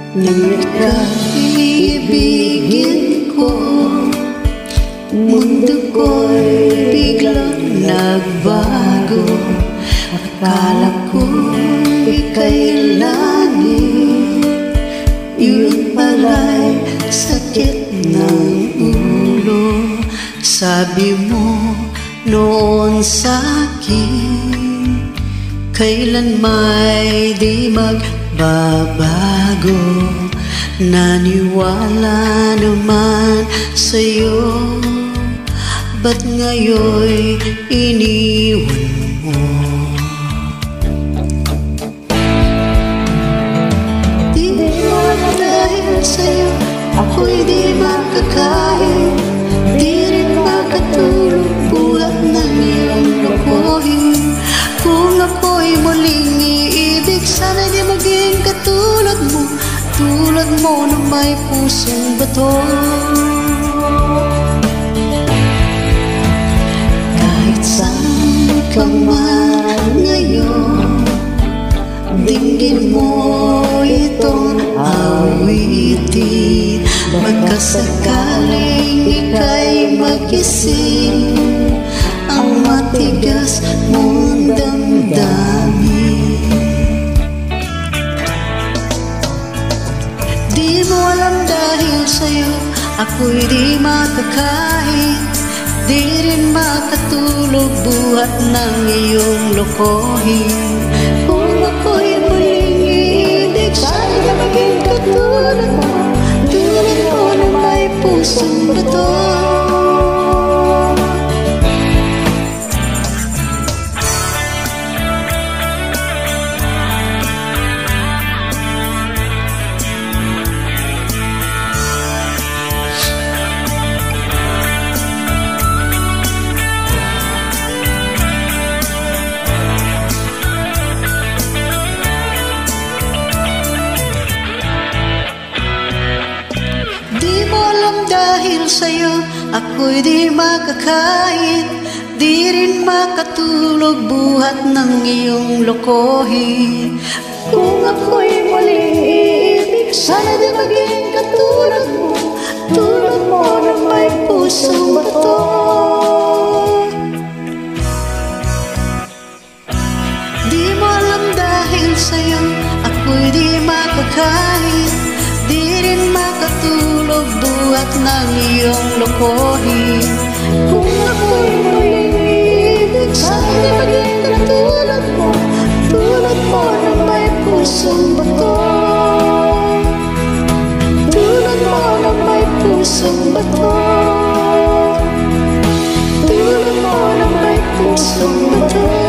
Nang ikaibigin ko, mundo ko'y biglang nagbago. Akala ko ika'y langit, yun pala'y sakit ng ulo. Sabi mo noon sa'kin, kailan may di magbabago. Naniwala naman sa'yo, ba't ngayon'y iniwan mo? Di mo dahil sa'yo ako'y di makakain, di rin makatulog buhat ng iyong lokohin. Kung ako'y muling iibig, sana di maging katulad mo, tulad mo na may pusong bato. Kahit saan ka man ngayon, dinggin mo itong awitin. Magkasakaling ika'y magising, ang matigas mong damdamin. Di mo alam dahil sa'yo ako'y di makakain, di rin makatulog buhat ng iyong lokohin. Kung ako'y muling iibig, sana na maging katulad mo, tulad mo na may pusong bato. Dahil sa'yo ako'y di makakain, di rin makatulog buhat ng iyong lokohin. Kung ako'y muling iibig, sana di maging katulad mo, tulad mo na may pusong bato. Di mo alam dahil sa'yo ako'y di makakain, di rin makatulog buhat ng iyong lokohin. Kung ako'y muling iibig, sana di maging katulad mo, tulad mo na may pusong bato. Tulad mo na may pusong bato, tulad mo na may pusong bato.